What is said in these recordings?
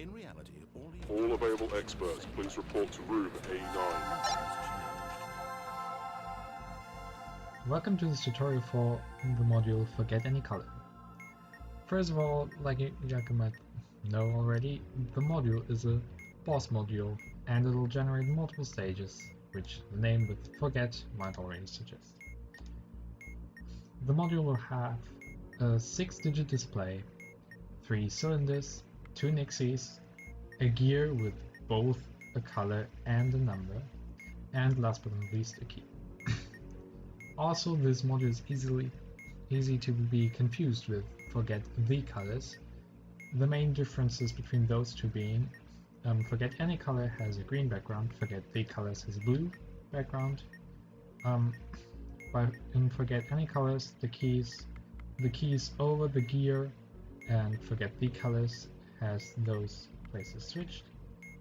In reality, All available experts, please report to room A9. Welcome to this tutorial for the module Forget Any Color. First of all, like you might know already, the module is a boss module and it will generate multiple stages, which the name with Forget might already suggest. The module will have a 6-digit display, 3 cylinders, 2 nixies, a gear with both a color and a number, and last but not least a key. Also, this module is easy to be confused with Forget the Colors. The main differences between those two being Forget Any Color has a green background, Forget the Colors has a blue background. In Forget Any Colors, the keys over the gear, and Forget the Colors has those places switched.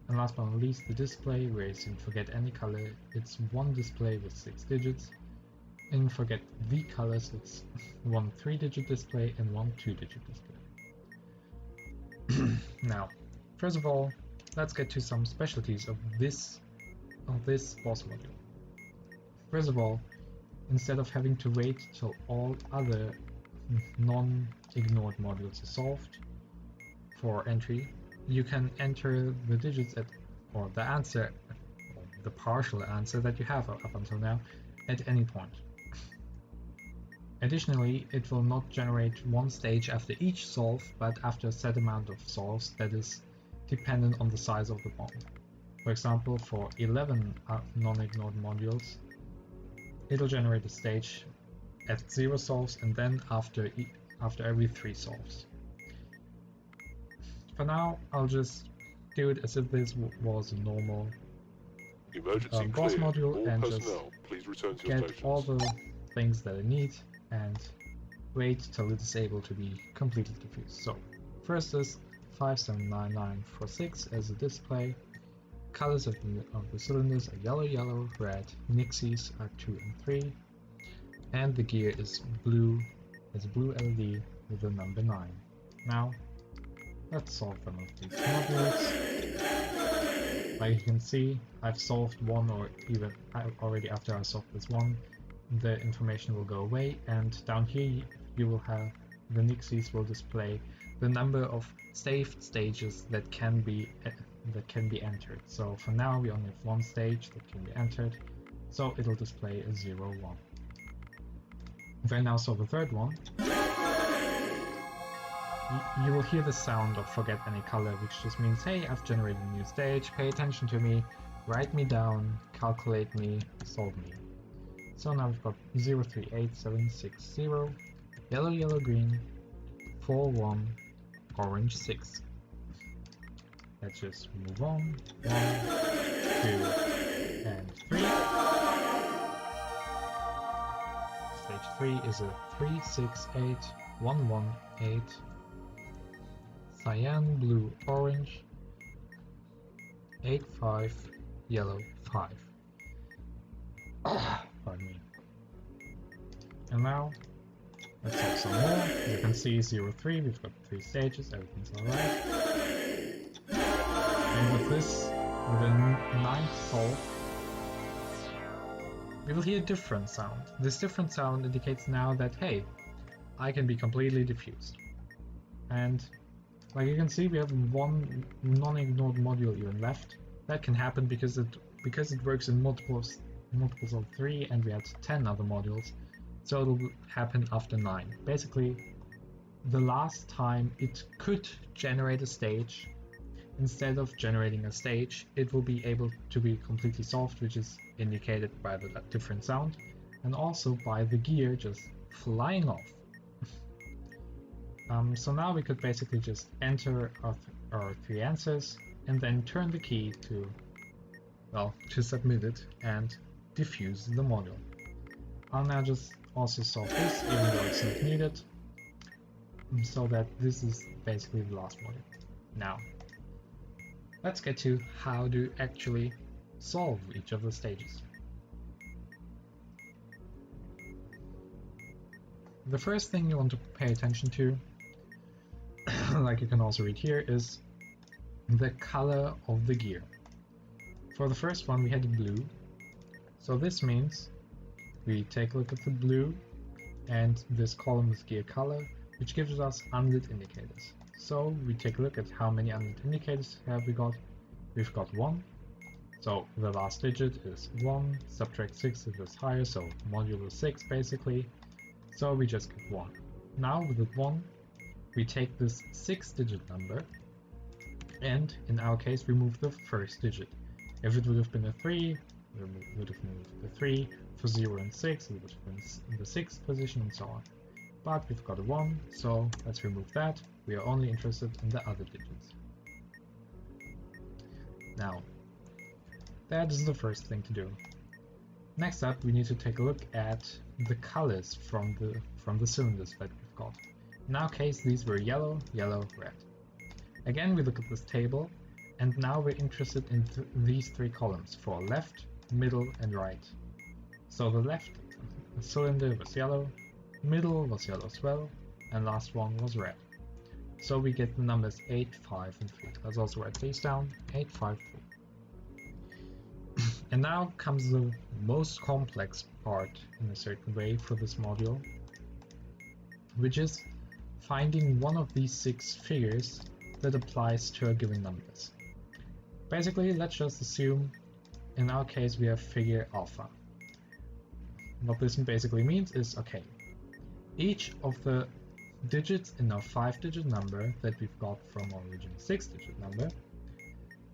And last but not least, the display, whereas in Forget Any Color it's one display with 6 digits. In Forget the Colors it's one 3-digit display and one 2-digit display. Now, first of all, let's get to some specialties of this boss module. First of all, instead of having to wait till all other non-ignored modules are solved for entry, you can enter the digits or the answer, or the partial answer that you have up until now, at any point. Additionally, it will not generate one stage after each solve, but after a set amount of solves that is dependent on the size of the bomb. For example, for 11 non-ignored modules, it'll generate a stage at 0 solves and then after every 3 solves. For now, I'll just do it as if this was a normal boss module all and personnel, just please return to get stations. all the things that I need and wait till it is able to be completely diffused. So first is 579946 as a display. Colors of the cylinders are yellow, yellow, red, nixies are 2 and 3, and the gear is blue, as a blue LED with the number 9. Now, let's solve one of these modules. Like you can see, I've solved one, or even already after I solved this one, the information will go away, and down here you will have the nixies will display the number of saved stages that can be entered. So for now we only have one stage that can be entered, so it'll display a 0, 1. If I now solve the third one, you will hear the sound of Forget Any Color, which just means, hey, I've generated a new stage, pay attention to me, write me down, calculate me, solve me. So now we've got 038760, yellow, yellow, green, 4, 1, orange, 6. Let's just move on. 1, 2, and 3. Stage 3 is a 368118. Cyan, blue, orange, 8, 5, yellow, 5. Pardon me. And now, let's solve some more. As you can see, 03, we've got 3 stages, everything's alright. And with this, with the 9th solve, we will hear a different sound. This different sound indicates now that, hey, I can be completely diffused. And like you can see, we have one non-ignored module even left. That can happen because it works in multiples of 3, and we had 10 other modules, so it'll happen after 9. Basically, the last time it could generate a stage, instead of generating a stage, it will be able to be completely solved, which is indicated by the different sound, and also by the gear just flying off. So now we could basically just enter our 3 answers and then turn the key to submit it and diffuse the module. I'll now just also solve this, even though it's not needed, so that this is basically the last module. Now, let's get to how to actually solve each of the stages. The first thing you want to pay attention to, like you can also read here, is the color of the gear. For the first one we had blue, so this means we take a look at the blue and this column is gear color, which gives us unlit indicators. So we take a look at how many unlit indicators have we got. We've got 1, so the last digit is 1, subtract 6 if it's higher, so modulo 6 basically, so we just get 1. Now with the 1 we take this 6-digit number and in our case we move the first digit. If it would have been a 3, we would have moved the 3, for 0 and 6 it would have been in the 6th position and so on. But we've got a 1, so let's remove that. We are only interested in the other digits. Now, that is the first thing to do. Next up, we need to take a look at the colors from the cylinders that we've got. In our case, these were yellow, yellow, red. Again, we look at this table, and now we're interested in these 3 columns for left, middle, and right. So the left cylinder was yellow, middle was yellow as well, and last one was red. So we get the numbers 8, 5, and 3. Let's also write these down, 8, 5, 3. And now comes the most complex part in a certain way for this module, which is finding one of these 6 figures that applies to our given numbers. Basically, let's just assume in our case we have figure alpha. What this basically means is, okay, each of the digits in our 5-digit number that we've got from our original 6-digit number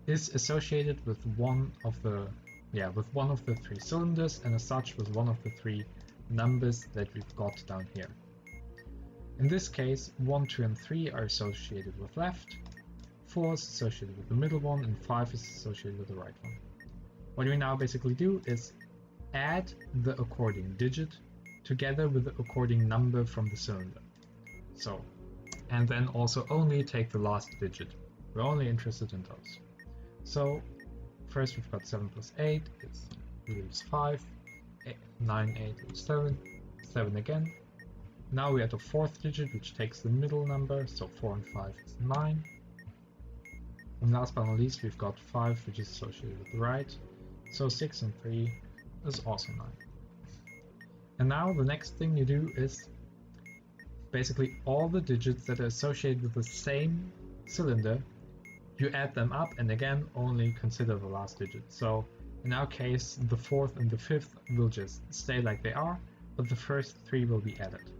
is associated with one of the 3 cylinders, and as such with one of the 3 numbers that we've got down here. In this case, 1, 2, and 3 are associated with left, 4 is associated with the middle one, and 5 is associated with the right one. What we now basically do is add the according digit together with the according number from the cylinder. So, and then also only take the last digit. We're only interested in those. So, first we've got 7 plus 8, it leaves 5, 9, 8 leaves 7, 7 again. Now we add a 4th digit, which takes the middle number, so 4 and 5 is 9. And last but not least, we've got 5, which is associated with the right, so 6 and 3 is also 9. And now the next thing you do is basically all the digits that are associated with the same cylinder, you add them up and again only consider the last digit. So in our case the 4th and the 5th will just stay like they are, but the first 3 will be added.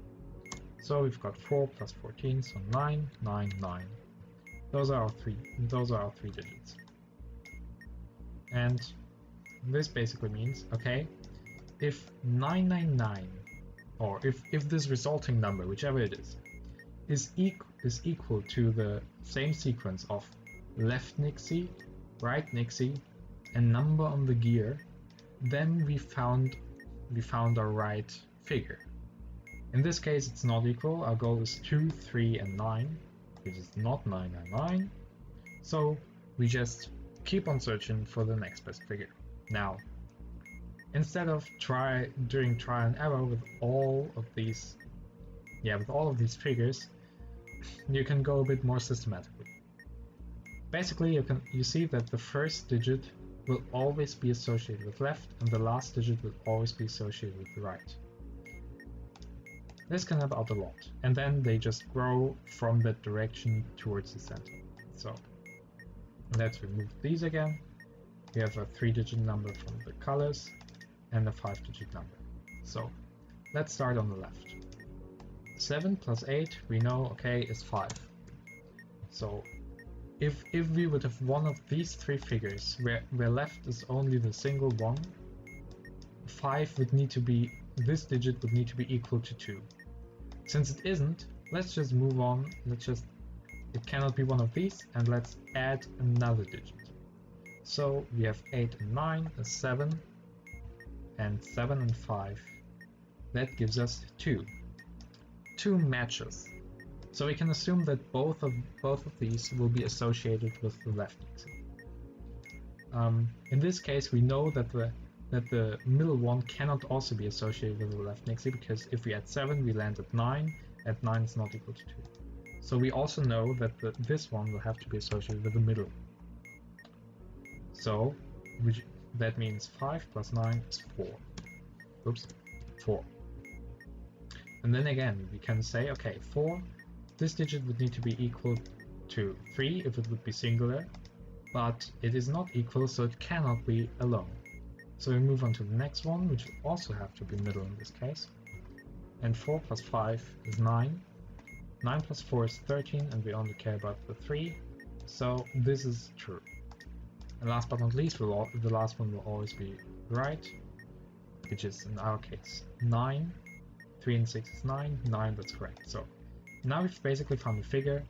So we've got 4 plus 14, so 9, 9, 9. Those are our three digits. And this basically means, okay, if 999, or if this resulting number, whichever it is equal to the same sequence of left Nixie, right Nixie, and number on the gear, then we found our right figure. In this case it's not equal, our goal is 2, 3, and 9, which is not 999, so we just keep on searching for the next best figure. Now, instead of doing trial and error with all of these figures, you can go a bit more systematically. Basically, you see that the first digit will always be associated with left, and the last digit will always be associated with the right. This can help out a lot, and then they just grow from that direction towards the center. So let's remove these again. We have a 3-digit number from the colors and a 5-digit number. So let's start on the left. 7 plus 8 we know, okay, is 5. So if we would have one of these 3 figures where left is only the single 1, 5 would need to be, this digit would need to be equal to 2. Since it isn't, let's just move on. It cannot be one of these, and let's add another digit. So we have 8 and 9 is 7, and 7 and 5. That gives us 2. 2 matches. So we can assume that both of these will be associated with the left Nixie. In this case, we know that the middle one cannot also be associated with the left Nixie, because if we add 7, we land at 9. At 9 is not equal to 2. So we also know that this one will have to be associated with the middle. So that means 5 plus 9 is 4. Oops, 4. And then again, we can say, okay, 4, this digit would need to be equal to 3 if it would be singular, but it is not equal, so it cannot be alone. So we move on to the next one, which will also have to be middle in this case. And 4 plus 5 is 9. 9 plus 4 is 13, and we only care about the 3, so this is true. And last but not least, the last one will always be right, which is in our case 9. 3 and 6 is 9, 9, that's correct. So now we've basically found a figure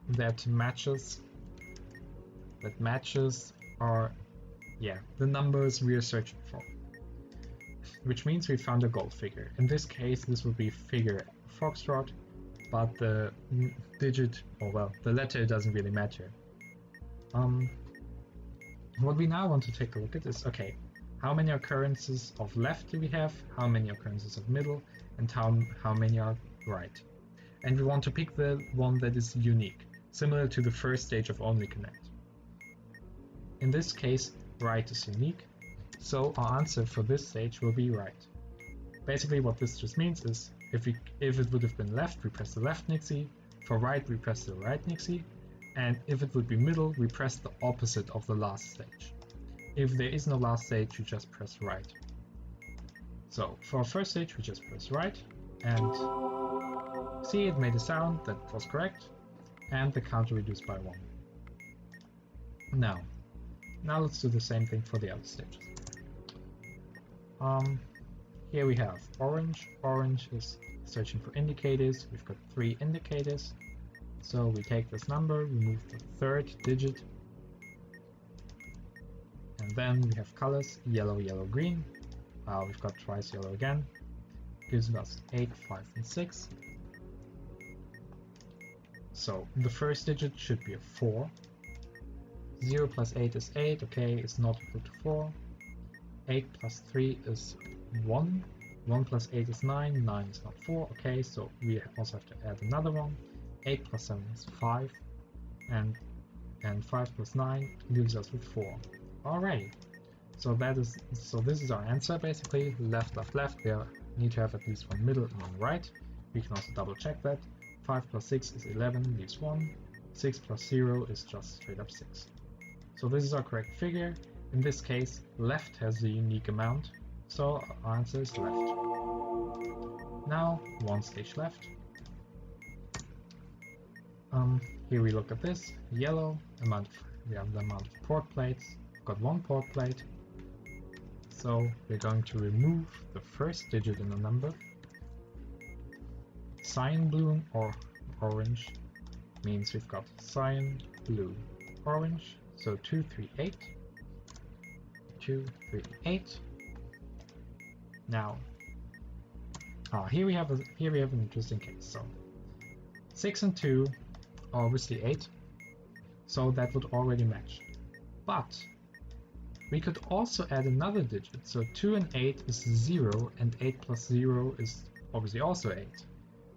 that matches our, the numbers we are searching for. Which means we found a goal figure. In this case, this would be figure foxtrot, but the digit, or well, the letter doesn't really matter. What we now want to take a look at is, okay, how many occurrences of left do we have, how many occurrences of middle, and how many are right. And we want to pick the one that is unique, similar to the first stage of only connect. In this case, right is unique, so our answer for this stage will be right. Basically what this just means is, if it would have been left, we press the left nixie, for right we press the right nixie, and if it would be middle, we press the opposite of the last stage. If there is no last stage, you just press right. So for our first stage, we just press right, and see, it made a sound that was correct, and the counter reduced by 1. Now let's do the same thing for the other stages. Here we have orange. Orange is searching for indicators. We've got 3 indicators. So we take this number, we move the third digit, and then we have colors, yellow, yellow, green. We've got twice yellow again. Gives us 8, 5, and 6. So the first digit should be a 4. 0 plus 8 is 8, okay, it's not equal to 4. 8 plus 3 is 1. 1 plus 8 is 9, 9 is not 4, okay, so we also have to add another one. 8 plus 7 is 5, and 5 plus 9 leaves us with 4. Alright, so this is our answer basically. Left, left, left. We need to have at least one middle and one right. We can also double check that. 5 plus 6 is 11, leaves 1. 6 plus 0 is just straight up 6. So this is our correct figure. In this case, left has the unique amount, so our answer is left. Now, one stage left. Here we look at this. Yellow, we have the amount of port plates. We've got 1 port plate. So we're going to remove the first digit in the number. Cyan blue or orange means we've got cyan, blue, orange. So 2, 3, 8. 2, 3, 8. Now, here we have an interesting case. So 6 and 2 are obviously 8, so that would already match. But we could also add another digit. So 2 and 8 is 0, and 8 plus 0 is obviously also 8.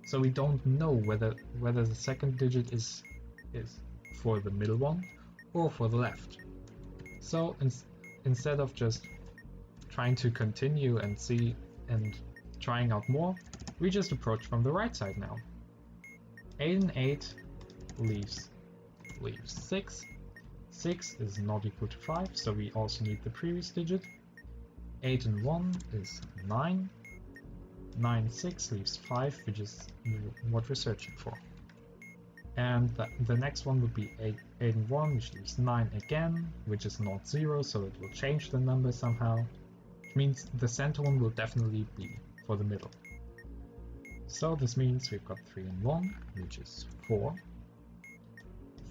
So we don't know whether the second digit is for the middle one or for the left. So instead of just trying to continue and see and trying out more, we just approach from the right side now. 8 and 8 leaves 6. 6 is not equal to 5, so we also need the previous digit. 8 and 1 is 9. 9, 6 leaves 5, which is what we're searching for. And the next one would be 8 and 1, which leaves 9 again, which is not 0, so it will change the number somehow. Which means the center one will definitely be for the middle. So this means we've got 3 and 1, which is 4.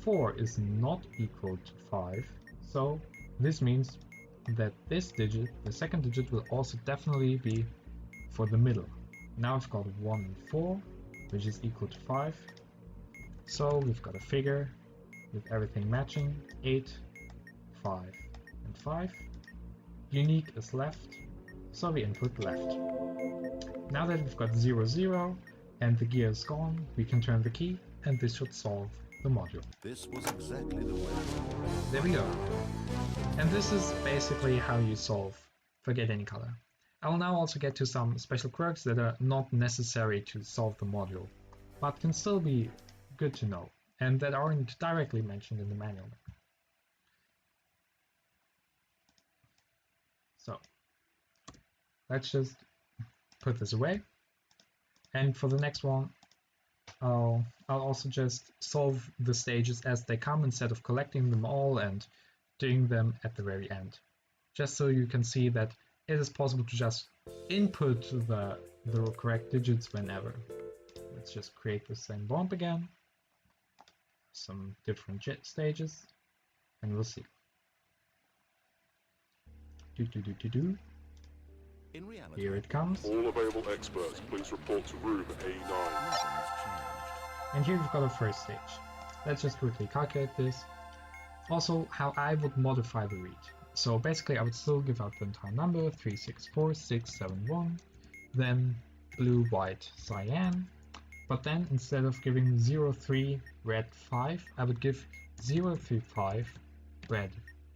4 is not equal to 5, so this means that this digit, the second digit, will also definitely be for the middle. Now we've got 1 and 4, which is equal to 5. So we've got a figure with everything matching, 8, 5, and 5. Unique is left, so we input left. Now that we've got 0, 0, and the gear is gone, we can turn the key and this should solve the module. This was exactly the way. There we go. And this is basically how you solve forget any color. I will now also get to some special quirks that are not necessary to solve the module, but can still be good to know, and that aren't directly mentioned in the manual. So, let's just put this away, and for the next one, I'll also just solve the stages as they come instead of collecting them all and doing them at the very end. Just so you can see that it is possible to just input the correct digits whenever. Let's just create the same bomb again, some different stages, and we'll see. In reality, Here it comes. All available experts, please report to room A9. nothing has changed. And here we've got our first stage. Let's just quickly calculate this. Also, how I would modify the read. So basically I would still give out the entire number, 364671, then blue, white, cyan, but then instead of giving 03, red 5, I would give 035, red.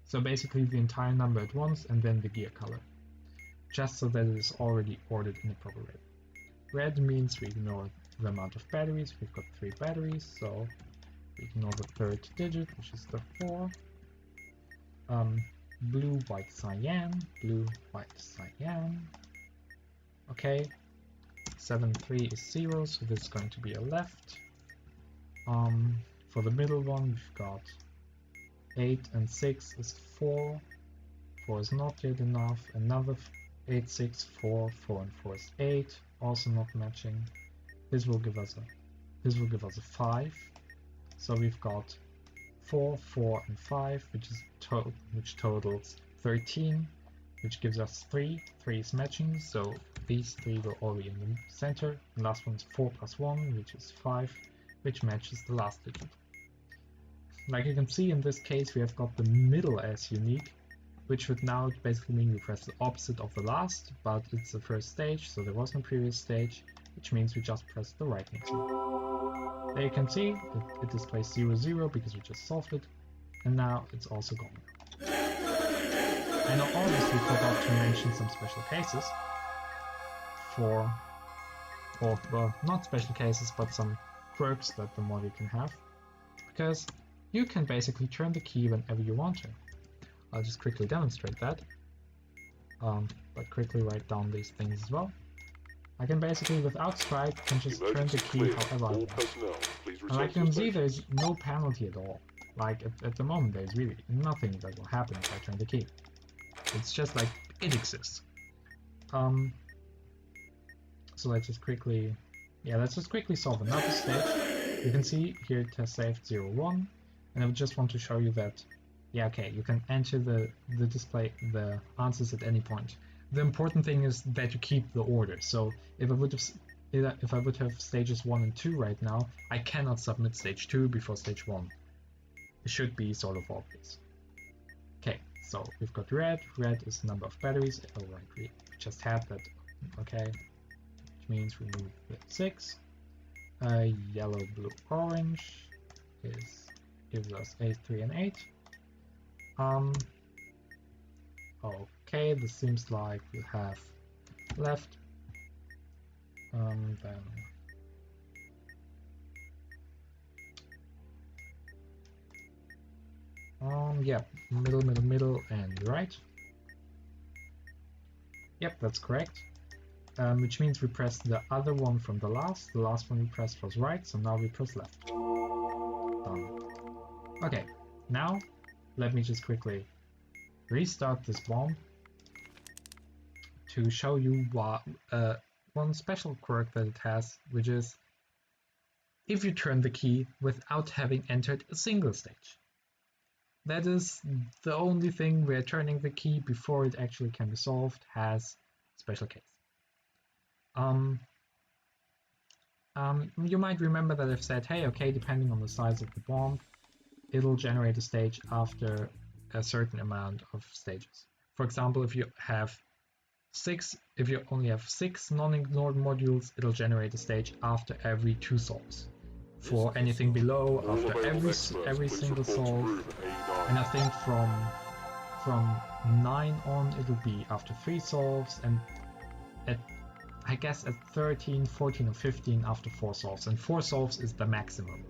So basically the entire number at once and then the gear color, just so that it is already ordered in the proper way. Red means we ignore the amount of batteries. We've got 3 batteries, so we ignore the third digit, which is the 4. Blue, white, cyan, blue, white, cyan. Okay, 7, 3 is 0, so this is going to be a left. For the middle one, we've got 8 and 6 is 4. 4 is not yet enough. Another 8, 6, 4, 4 and 4 is 8, also not matching. This will give us a 5. So we've got 4, 4 and 5, which totals 13, which gives us 3. 3 is matching, so these 3 will all be in the center. The last one is 4 plus 1, which is 5, which matches the last digit. Like you can see in this case, we have got the middle as unique, which would now basically mean we press the opposite of the last, but it's the first stage, so there was no previous stage, which means we just press the right next to it. There you can see it displays 0, 0 because we just solved it, and now it's also gone. And I obviously forgot to mention some special cases well, not special cases, but some quirks that the module can have, because you can basically turn the key whenever you want to. I'll just quickly demonstrate that, but quickly write down these things as well. I can basically, without strike, can just turn the key however I want. And like you can see, there's no penalty at all. Like at the moment, there's really nothing that will happen if I turn the key. It's just like it exists. So let's just quickly solve another stage. You can see here it has saved 0, 1, and I just want to show you that, yeah, okay, you can enter the answers at any point. The important thing is that you keep the order. So if I would have stages 1 and 2 right now, I cannot submit stage 2 before stage 1. It should be sort of obvious. Okay, so we've got red. Red is the number of batteries. Oh, right, we just had that. Okay, which means we move the 6. Yellow, blue, orange gives us 8, 3, and 8. Okay, this seems like we have left. Yeah, middle, and right. Yep, that's correct. Which means we press the other one from the last. The last one we pressed was right, so now we press left. Done. Okay, now let me just quickly restart this bomb to show you what one special quirk that it has, which is if you turn the key without having entered a single stage. That is the only thing where turning the key before it actually can be solved has special case. You might remember that I've said, hey, okay, depending on the size of the bomb, it'll generate a stage after a certain amount of stages. For example, if you only have 6 non-ignored modules, it'll generate a stage after every 2 solves. for anything below All after available experts, every please single report to solve. room A9. And I think from 9 on it'll be after 3 solves, and at I guess at 13, 14 or 15 after 4 solves, and 4 solves is the maximum.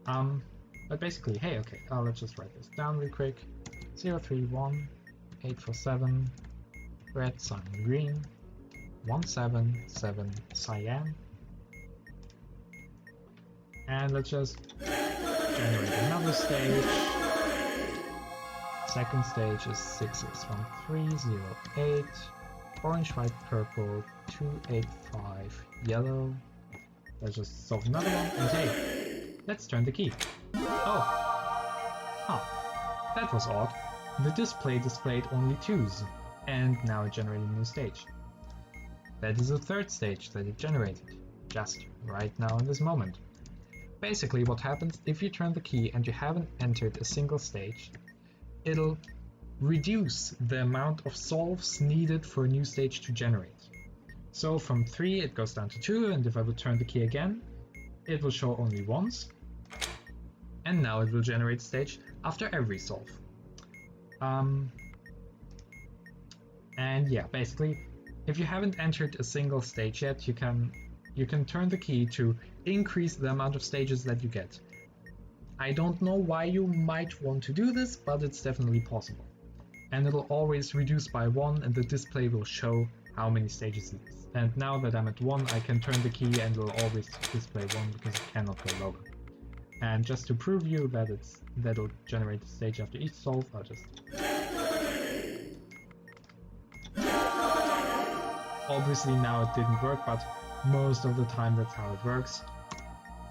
But basically, hey, okay, let's just write this down real quick. 031 847 red, cyan, green 177 cyan, and let's just generate another stage. Second stage is 661308, orange, white, purple 285 yellow. Let's just solve another one, and hey, let's turn the key. Oh, huh, that was odd. The display displayed only 2s, and now it generated a new stage. That is the third stage that it generated, just right now in this moment. Basically what happens if you turn the key and you haven't entered a single stage, it'll reduce the amount of solves needed for a new stage to generate. So from 3 it goes down to 2, and if I would turn the key again, it will show only once, and now it will generate a stage after every solve. And yeah, basically, if you haven't entered a single stage yet, you can turn the key to increase the amount of stages that you get. I don't know why you might want to do this, but it's definitely possible. And it'll always reduce by 1, and the display will show how many stages it is. And now that I'm at 1, I can turn the key and it'll always display 1 because it cannot go lower. And just to prove you that that'll generate a stage after each solve, I'll just... Obviously now it didn't work, but most of the time that's how it works.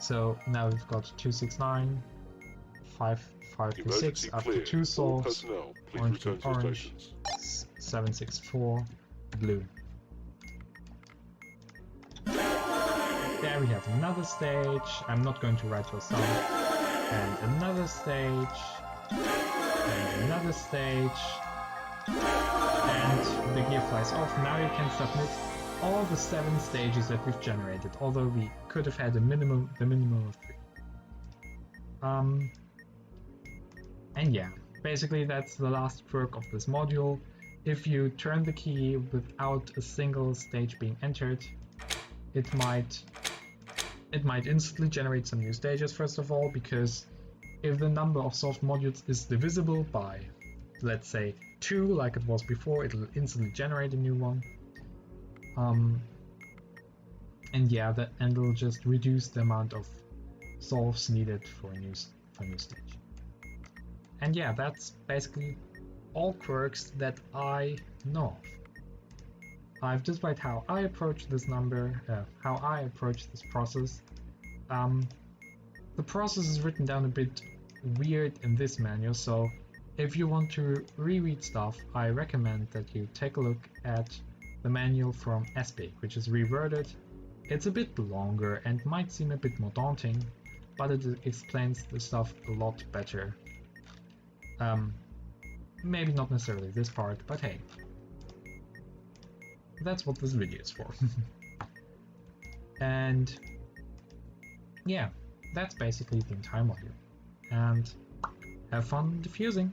So now we've got 269, 556 after 2 solves, orange to orange, 764, blue. There we have another stage. I'm not going to write those down. And another stage, and another stage, and the gear flies off. Now you can submit all the 7 stages that we've generated, although we could have had the minimum of 3. And yeah, basically that's the last quirk of this module. If you turn the key without a single stage being entered, it might instantly generate some new stages, first of all, because if the number of solved modules is divisible by, let's say, 2, like it was before, it'll instantly generate a new one. And yeah, and it'll just reduce the amount of solves needed for a new stage. And yeah, that's basically all quirks that I know of. I've described how I approach this how I approach this process. The process is written down a bit weird in this manual, so if you want to reread stuff, I recommend that you take a look at the manual from Espik, which is Reworded. It's a bit longer and might seem a bit more daunting, but it explains the stuff a lot better. Maybe not necessarily this part, but hey, that's what this video is for. And yeah, that's basically the entire module. And have fun diffusing!